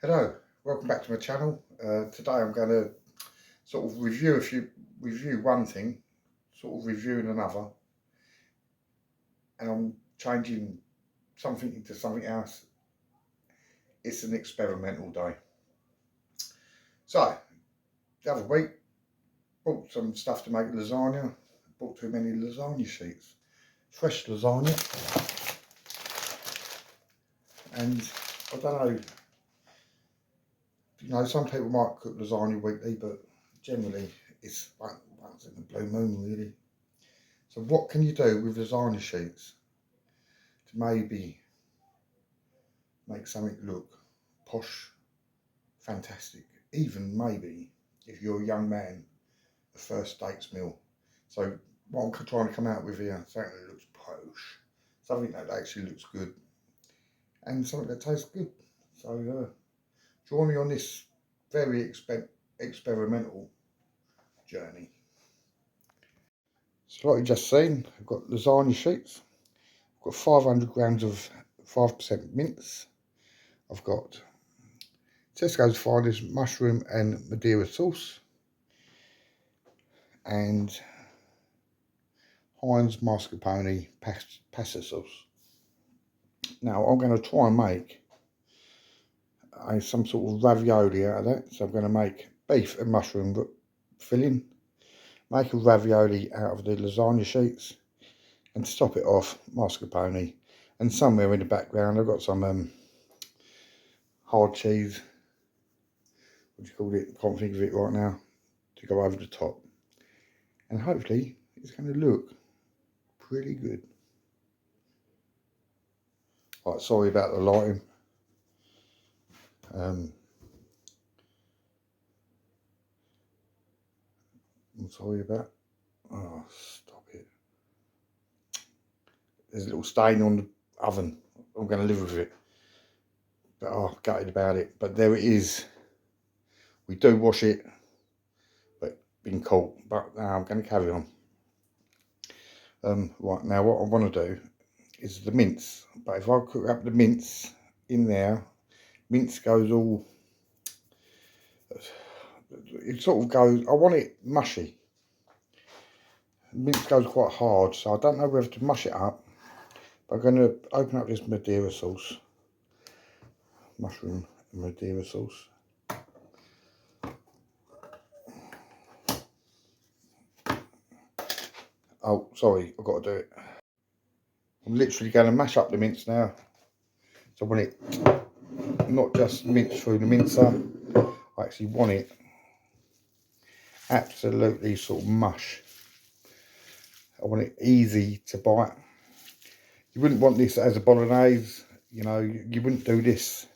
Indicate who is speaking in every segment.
Speaker 1: Hello, welcome back to my channel. Today I'm going to sort of review one thing, sort of reviewing another, and I'm changing something into something else. It's an experimental day. So, the other week, bought some stuff to make lasagna. Bought too many lasagna sheets. Fresh lasagna. And I don't know, some people might cook lasagna weekly, but generally it's once in a blue moon, really. So what can you do with lasagna sheets to maybe make something look posh, fantastic? Even maybe if you're a young man, a first dates meal. So what I'm trying to come out with here, something that looks posh, something that actually looks good, and something that tastes good. So join me on this very experimental journey. So like you've just seen, I've got lasagna sheets. I've got 500 grams of 5% mince. I've got Tesco's Finest mushroom and Madeira sauce, and Heinz mascarpone pasta sauce. Now I'm going to try and make some sort of ravioli out of that. So I'm going to make beef and mushroom filling, make a ravioli out of the lasagna sheets, and to top it off, mascarpone. And somewhere in the background I've got some hard cheese, what do you call it, can't think of it right now, to go over the top. And hopefully it's going to look pretty good. Right, sorry about the lighting. I'm sorry about. Oh, stop it. There's a little stain on the oven. I'm going to live with it. But oh, gutted about it. But there it is. We do wash it, but been caught. But I'm going to carry on. Right, now what I want to do is the mince. But if I cook up the mince in there, mince goes all, it sort of goes, I want it mushy. Mince goes quite hard, so I don't know whether to mush it up. But I'm going to open up this Madeira sauce, mushroom and Madeira sauce. Oh, sorry, I've got to do it. I'm literally going to mash up the mince now. So I want it not just minced through the mincer, I actually want it absolutely sort of mush. I want it easy to bite. You wouldn't want this as a bolognese, you know, you wouldn't do this.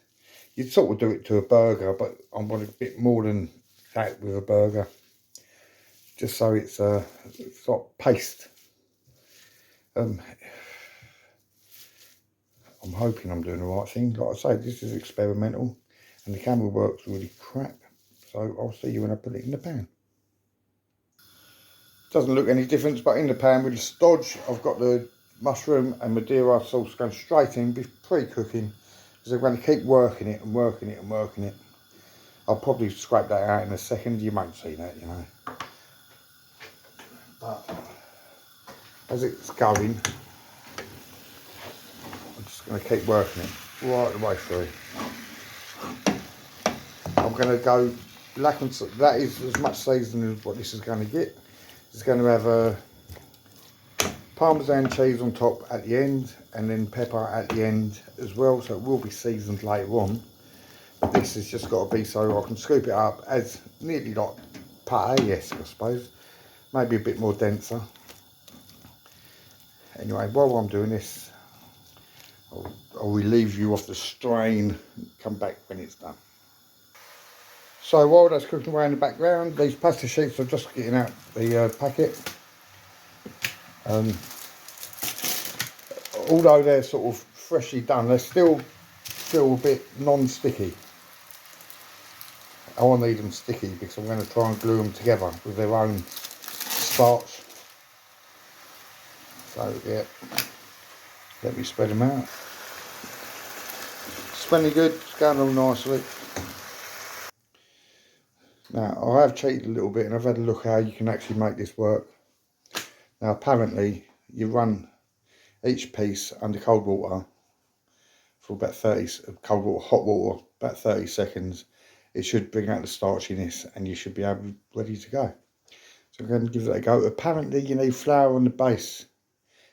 Speaker 1: You'd sort of do it to a burger, but I want a bit more than that with a burger. Just so it's like paste. I'm hoping I'm doing the right thing. Like I say, this is experimental and the camera works really crap. So I'll see you when I put it in the pan. Doesn't look any different, but in the pan with the stodge, I've got the mushroom and Madeira sauce going straight in, pre-cooking, because I'm going to keep working it and working it and working it. I'll probably scrape that out in a second. You won't see that, you know. But as it's going, I'm just going to keep working it right the way through. I'm going to go black and that is as much seasoning as what this is going to get. It's going to have a Parmesan cheese on top at the end, and then pepper at the end as well, so it will be seasoned later on. But this has just got to be so I can scoop it up as nearly like pate-esque, I suppose. Maybe a bit more denser. Anyway, while I'm doing this, I'll relieve you of the strain, come back when it's done. So while that's cooking away in the background, these pasta sheets are just getting out the packet. Although they're sort of freshly done, they still feel a bit non-sticky. I want to need them sticky because I'm going to try and glue them together with their own starch. So yeah, let me spread them out. Smelling good, it's going all nicely. Now, I have cheated a little bit and I've had a look how you can actually make this work. Now, apparently, you run each piece under cold water for about 30, cold water, hot water, about 30 seconds. It should bring out the starchiness and you should be ready to go. So I'm going to give that a go. Apparently, you need flour on the base.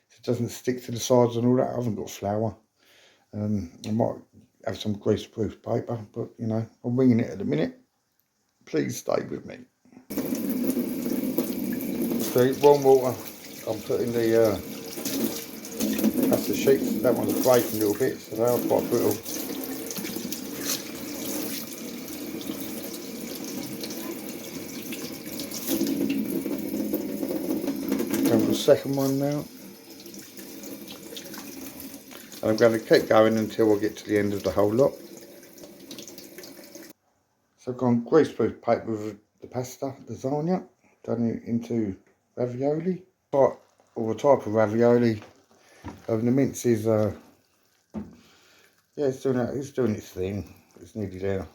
Speaker 1: So it doesn't stick to the sides and all that. I haven't got flour. I might have some greaseproof paper, but you know, I'm winging it at the minute. Please stay with me. So warm water, I'm putting the pasta sheets. That one's breaking a little bit, so they are quite brittle. Going for the second one now. And I'm going to keep going until I get to the end of the whole lot. So I've gone greaseproof paper with the pasta, lasagna, done it into ravioli. But all the type of ravioli. The mince is, yeah, it's doing its thing. It's nearly there.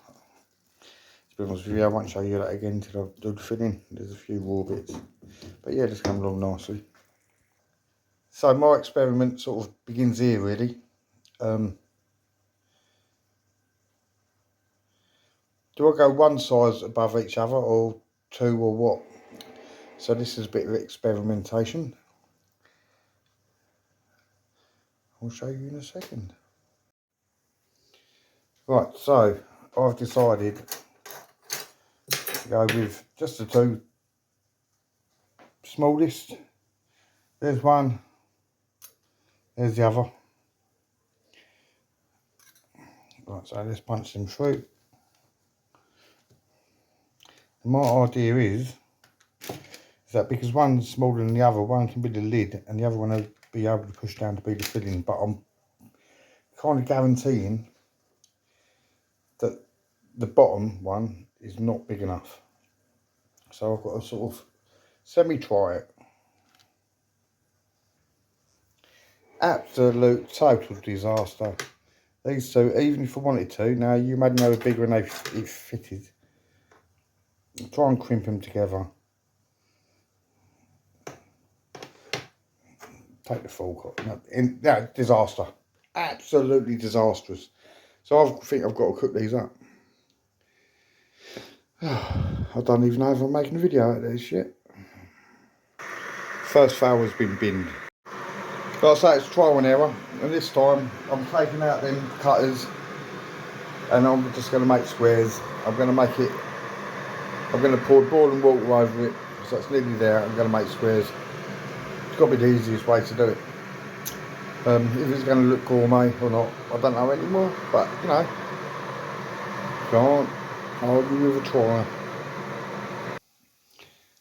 Speaker 1: To be honest with you, I won't show you that again until I do the filling. There's a few raw bits. But yeah, it's come along nicely. So my experiment sort of begins here really. Do I go one size above each other or two or what? So this is a bit of experimentation. I'll show you in a second. Right, so I've decided to go with just the two smallest. There's one, there's the other. Right, so let's punch them through. And my idea is that because one's smaller than the other, one can be the lid and the other one will be able to push down to be the filling. But I'm kind of guaranteeing that the bottom one is not big enough. So I've got to sort of semi-try it. Absolute total disaster. These two, even if I wanted to, now you made them bigger and it fitted. Try and crimp them together. Take the fork off. No, disaster. Absolutely disastrous. So I think I've got to cook these up. I don't even know if I'm making a video out of this shit. First foul has been binned. Like I say, it's trial and error, and this time I'm taking out them cutters and I'm just going to make squares. I'm going to pour boiling water over it, so it's nearly there. I'm going to make squares. It's got to be the easiest way to do it. If it's going to look gourmet or not, I don't know anymore, but you know, can't argue with a try.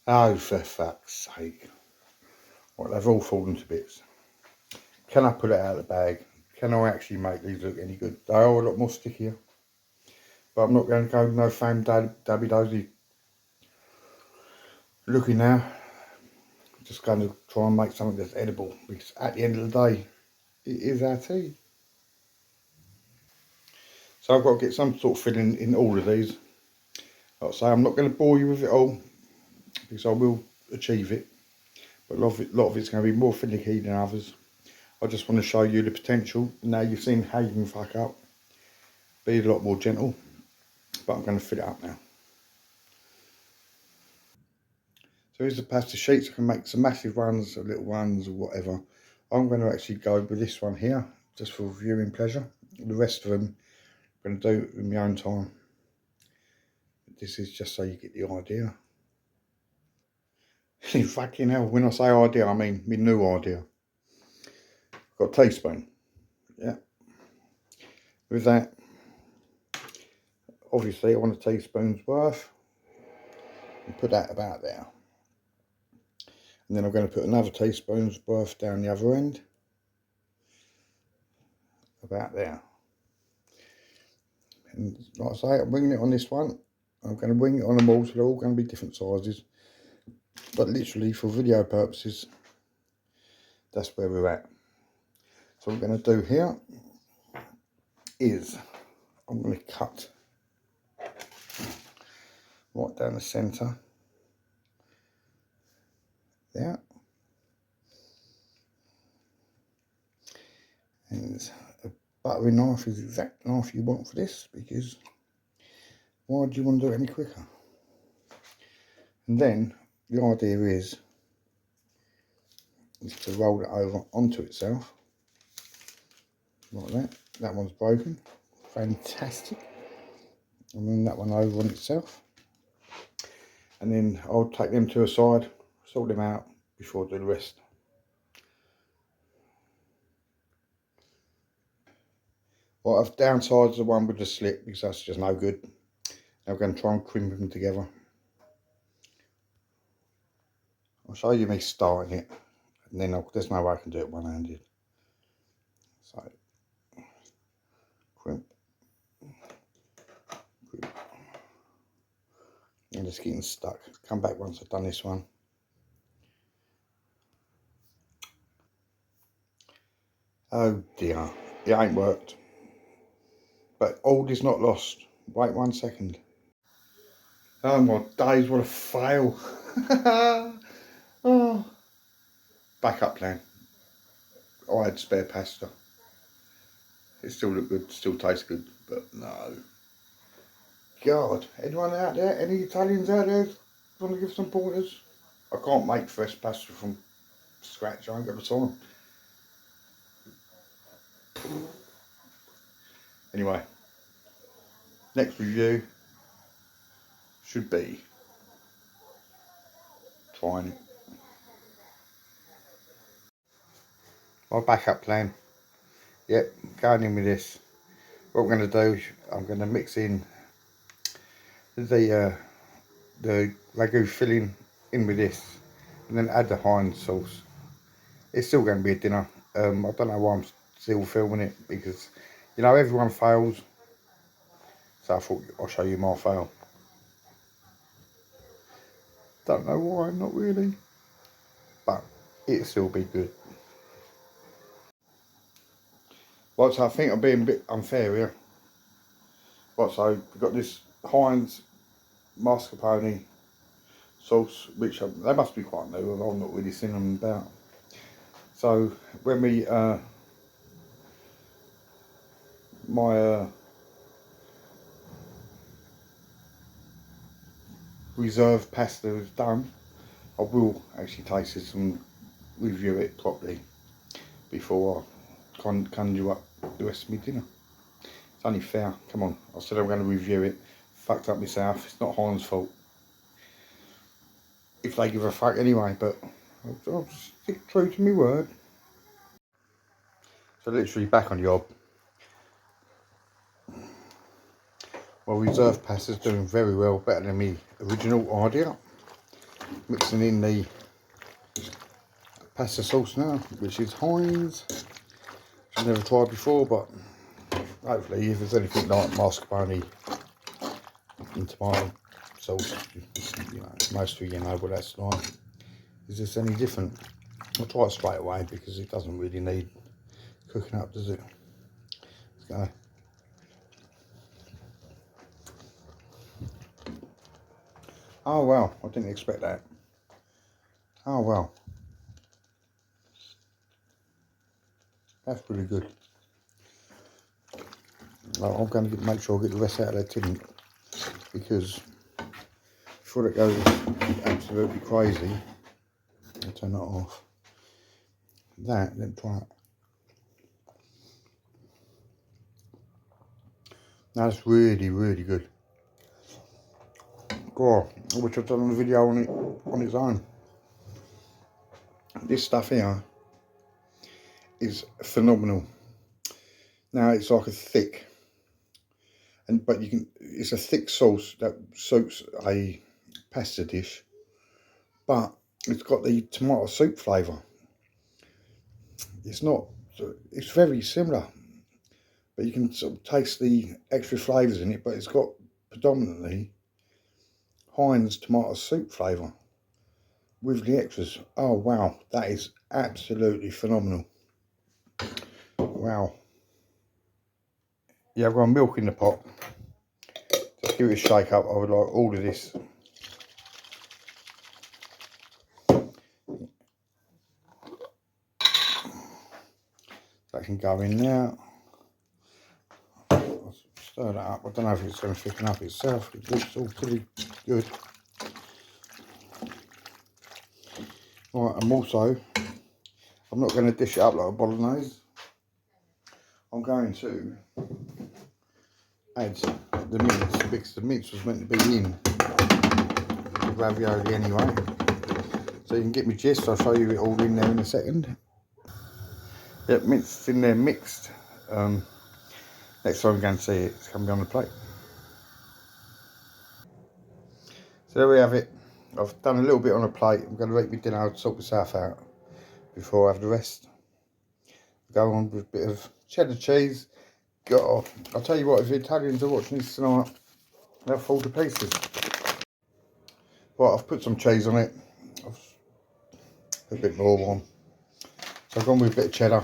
Speaker 1: Oh, for fuck's sake. Well, they've all fallen to bits. Can I pull it out of the bag? Can I actually make these look any good? They are a lot more stickier. But I'm not going to go no fame dabby dozy looking now. I'm just going to try and make something that's edible, because at the end of the day, it is our tea. So I've got to get some sort of filling in all of these. Like I say, I'm not going to bore you with it all, because I will achieve it. But a lot of it's going to be more finicky than others. I just want to show you the potential. Now you've seen how you can fuck up. Be a lot more gentle. But I'm going to fill it up now. So here's the pasta sheets. I can make some massive ones or little ones or whatever. I'm going to actually go with this one here, just for viewing pleasure. The rest of them I'm going to do in my own time. This is just so you get the idea. Fucking hell, when I say idea, I mean my new idea. Got a teaspoon. Yeah. With that, obviously I want a teaspoon's worth. And put that about there. And then I'm going to put another teaspoon's worth down the other end. About there. And like I say, I'm winging it on this one. I'm going to wing it on them all, so they're all going to be different sizes. But literally, for video purposes, that's where we're at. So what I'm going to do here is I'm going to cut right down the centre. There. And a buttery knife is the exact knife you want for this, because why do you want to do it any quicker? And then the idea is to roll it over onto itself like that. That one's broken, fantastic. And then that one over on itself, and then I'll take them to a side, sort them out before I do the rest. Well, I've downsized the one with the slit because that's just no good. Now I'm going to try and crimp them together. I'll show you me starting it, and then there's no way I can do it one-handed. So, crimp, crimp. I'm just getting stuck. Come back once I've done this one. Oh dear, it ain't worked. But all is not lost. Wait 1 second. Oh my days, what a fail. Oh. Backup plan. I had spare pasta. It still looked good, still tastes good, but no. God, anyone out there, any Italians out there want to give some pointers? I can't make fresh pasta from scratch, I ain't got the time. Anyway, next review should be trying it. My backup plan. Yep, going in with this. What I'm going to do, I'm going to mix in the ragu filling in with this, and then add the Heinz sauce. It's still going to be a dinner. I don't know why I'm still filming it, because you know everyone fails, so I thought I'll show you my fail. Don't know why, not really, but it'll still be good. Right, so I think I'm being a bit unfair here. Right, so we've got this Heinz mascarpone sauce, which they must be quite new, I've not really seen them about. So when we my reserve pasta is done, I will actually taste this and review it properly before I conjure up the rest of my dinner. It's only fair. Come on, I said I'm going to review it. Fucked up myself. It's not Heinz's fault if they give a fuck anyway, but I'll stick true to my word. So literally back on the job. Well, reserve pasta's doing very well, better than my original idea. Mixing in the pasta sauce now, which is Heinz, which I've never tried before, but hopefully if there's anything like mascarpone and tomato sauce, you know, most of you know what that's like. Is this any different? I'll try it straight away because it doesn't really need cooking up, does it? Let's go. Oh wow, I didn't expect that. Oh wow, that's pretty good. I'm going to make sure I get the rest out of that tin, because before it goes absolutely crazy, I'll turn that off. That, then try it. That's really, really good. God, I wish I'd done a video on it on its own. This stuff here is phenomenal. Now it's like a thick, but it's a thick sauce that suits a pasta dish, but it's got the tomato soup flavour. It's very similar, but you can sort of taste the extra flavours in it, but it's got predominantly Heinz tomato soup flavour with the extras. Oh wow, that is absolutely phenomenal. Wow. Yeah, I've got milk in the pot. just give it a shake up. I would like all of this. That can go in now. I'll stir that up. I don't know if it's going to thicken up itself. It looks all pretty good. Right, and also, I'm not going to dish it up like a bolognese. I'm going to add the mince, because the mince was meant to be in the ravioli anyway. So you can get me gist. I'll show you it all in there in a second. Yep, minced in there, mixed. Next time I'm going to see it, it's going to be on the plate. So there we have it. I've done a little bit on a plate. I'm going to eat my dinner. I'll sort myself out before I have the rest. Go on with a bit of cheddar cheese. God, I'll tell you what, if the Italians are watching this tonight, they'll fall to pieces. Right, I've put some cheese on it. I've put a bit more on. So I've gone with a bit of cheddar.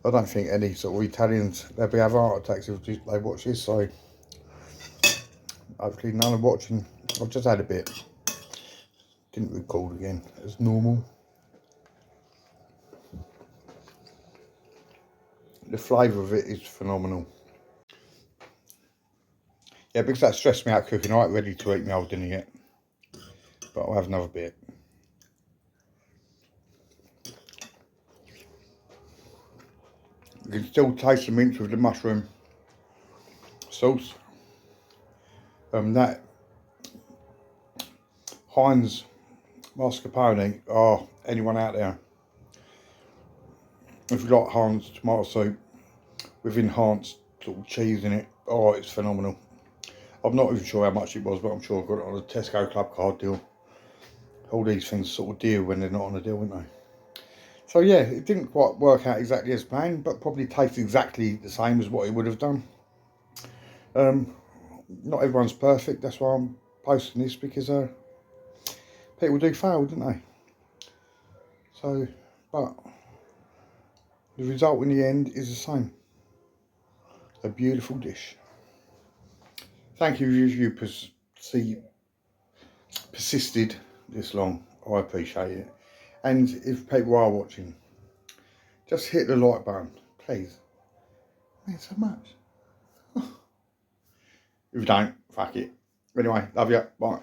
Speaker 1: I don't think any sort of Italians, they'll be having heart attacks if they watch this, so hopefully none are watching. I've just had a bit. Didn't record again as normal. The flavour of it is phenomenal. Yeah, because that stressed me out cooking. I ain't ready to eat my old dinner yet, but I'll have another bit. You can still taste the mince with the mushroom sauce. That Heinz mascarpone, oh, anyone out there, if you like Heinz tomato soup with enhanced sort of cheese in it, oh, it's phenomenal. I'm not even sure how much it was, but I'm sure I got it on a Tesco Club Card deal. All these things sort of deal when they're not on a deal, aren't they? So yeah, it didn't quite work out exactly as planned, but probably tastes exactly the same as what it would have done. Not everyone's perfect, that's why I'm posting this, because people do fail, don't they? So, but the result in the end is the same. A beautiful dish. Thank you if you persisted this long. I appreciate it. And if people are watching, just hit the like button, please. Thanks so much. If you don't, fuck it. Anyway, love you. Bye.